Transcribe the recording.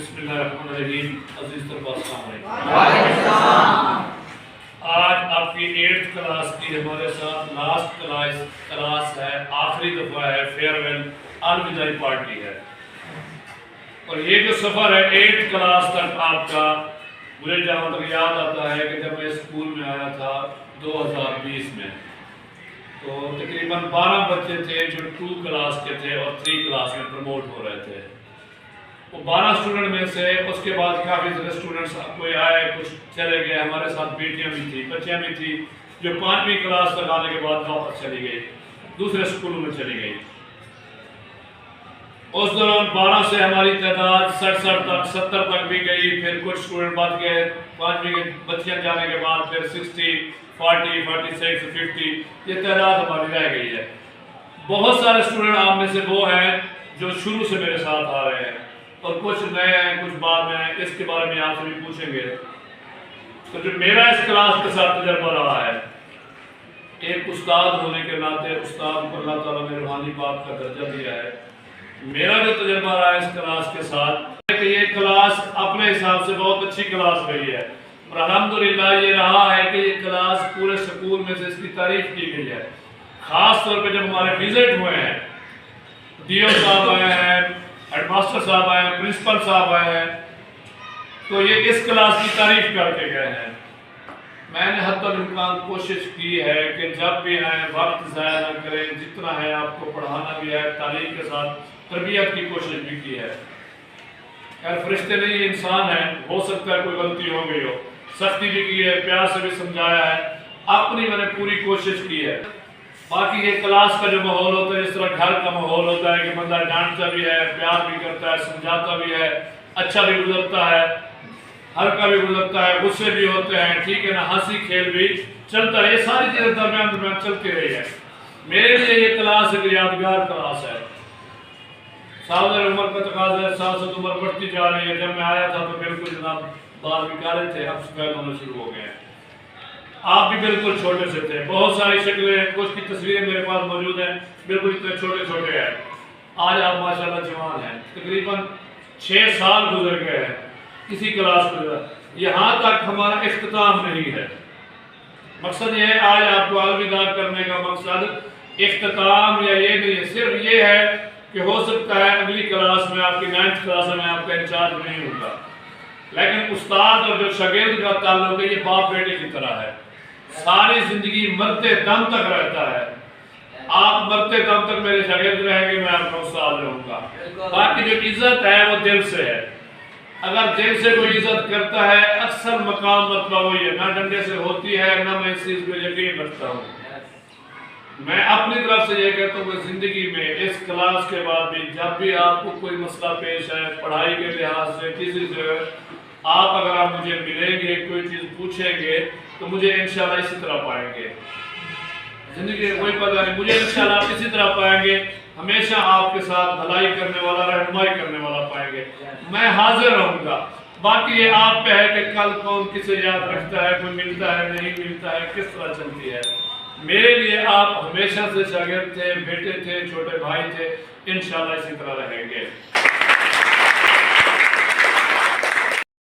بسم اللہ الرحمن الرحیم. عزیز طلباء السلام علیکم. آج آپ کی 8th کلاس کی ہمارے ساتھ لاسٹ کلاس ہے، آخری دفعہ ہے، فیئرویل الوداعی پارٹی ہے. اور یہ جو سفر ہے 8th کلاس تک آپ کا، مجھے جہاں تک یاد آتا ہے کہ جب میں اسکول میں آیا تھا 2020 میں، تو تقریباً 12 بچے تھے جو 2 کلاس کے تھے اور 3 کلاس میں پروموٹ ہو رہے تھے. وہ 12 اسٹوڈنٹ میں سے اس کے بعد کافی زیادہ اسٹوڈنٹس کوئی آئے، کچھ چلے گئے. ہمارے ساتھ بیٹیاں بھی تھیں، بچیاں بھی تھیں جو 5ویں کلاس تک آنے کے بعد واپس چلی گئی، دوسرے اسکولوں میں چلی گئی. اس دوران 12 سے ہماری تعداد 67 تک 70 تک بھی گئی. پھر کچھ اسٹوڈنٹ بچ گئے، 5ویں کے بچیاں جانے کے بعد پھر 60 40 46 50 یہ تعداد ہماری رہ گئی ہے. بہت سارے اسٹوڈنٹ آپ میں سے وہ ہیں جو شروع سے میرے ساتھ آ رہے ہیں اور کچھ نئے ہیں، کچھ بعد میں ہیں. اس کے بارے میں آپ سے بھی پوچھیں گے. تو جو میرا اس کلاس کے ساتھ تجربہ رہا ہے، ایک استاد ہونے کے ناطے استاد کو اللہ تعالیٰ نے روحانی باپ کا درجہ دیا ہے. میرا جو تجربہ رہا ہے اس کلاس کے ساتھ کہ یہ کلاس اپنے حساب سے بہت اچھی کلاس رہی ہے، اور الحمدللہ یہ رہا ہے کہ یہ کلاس پورے سکول میں سے اس کی تعریف کی گئی ہے. خاص طور پہ جب ہمارے وزٹ ہوئے ہیں، ڈی او صاحب آئے ہیں، ہیڈ ماسٹر صاحب آئے ہیں، پرنسپل صاحب آئے ہیں، تو یہ اس کلاس کی تعریف کر کے گئے ہیں. میں نے حتی الامکان کوشش کی ہے کہ جب بھی آئیں وقت ضائع نہ کریں، جتنا ہے آپ کو پڑھانا بھی ہے، تعلیم کے ساتھ تربیت کی کوشش بھی کی ہے. خیر فرشتے نہیں، انسان ہیں، ہو سکتا ہے کوئی غلطی ہو گئی ہو، سختی بھی کی ہے، پیار سے بھی سمجھایا ہے، اپنی میں نے پوری کوشش کی ہے. باقی یہ کلاس کا جو ماحول ہوتا ہے، اس طرح گھر کا ماحول ہوتا ہے کہ بندہ ڈانٹتا بھی ہے، پیار بھی کرتا ہے، سمجھاتا بھی ہے، اچھا بھی گزرتا ہے، ہلکا بھی گزرتا ہے، غصے بھی ہوتے ہیں، ٹھیک ہے نا، ہنسی کھیل بھی چلتا ہے. یہ ساری چیزیں درمیان چلتی رہی ہے. میرے لیے یہ کلاس ایک یادگار کلاس ہے. سال عمر کا تقاضا ہے، سال سے عمر بڑھتی جا رہی ہے. جب میں آیا تھا تو بالکل جناب بال بھی کالے تھے، اب سفید ہونا شروع ہو گئے ہیں. آپ بھی بالکل چھوٹے سے تھے. بہت ساری شکلیں، کچھ کی تصویریں میرے پاس موجود ہیں، بالکل اتنے چھوٹے چھوٹے ہیں. آج آپ ماشاءاللہ جوان ہیں. تقریباً 6 سال گزر گئے ہیں کسی کلاس کو. یہاں تک ہمارا اختتام نہیں ہے. مقصد یہ ہے آج آپ کو الوداع کرنے کا مقصد اختتام یا یہ نہیں ہے، صرف یہ ہے کہ ہو سکتا ہے اگلی کلاس میں، آپ کی 9th کلاس میں آپ کا انچارج نہیں ہوگا، لیکن استاد اور جو شاگرد کا تعلق ہے یہ باپ بیٹے کی طرح ہے. ساری زندگی مرتے دم تک رہتا ہے. آپ مرتے دم تک میرے شاگرد رہیں گے، میں آپ کا استاد رہوں گا. باقی جو عزت ہے وہ دل سے ہے. اگر دل سے کوئی عزت کرتا ہے، اکثر مقام مرتبہ وہی ہے. نہ ڈنڈے سے ہوتی ہے، نہ میں اس چیز پہ یقین رکھتا ہوں. میں اپنی طرف سے یہ کہتا ہوں کہ زندگی میں اس کلاس کے بعد بھی جب بھی آپ کو کوئی مسئلہ پیش ہے، پڑھائی کے لحاظ سے کسی سے، آپ اگر آپ مجھے ملیں گے، کوئی چیز پوچھیں گے تو مجھے انشاءاللہ اسی طرح پائیں گے. زندگی میں کوئی پتہ نہیں، مجھے انشاءاللہ آپ اسی طرح پائیں گے. ہمیشہ آپ کے ساتھ بھلائی کرنے والا، رہنمائی کرنے والا پائیں گے. میں حاضر رہوں گا. باقی یہ آپ پہ ہے کہ کل کون کسے یاد رکھتا ہے، کوئی ملتا ہے نہیں ملتا ہے، کس طرح چلتی ہے. میرے لیے آپ ہمیشہ سے شاگرد تھے، بیٹے تھے، چھوٹے بھائی تھے. انشاءاللہ اسی طرح رہیں گے.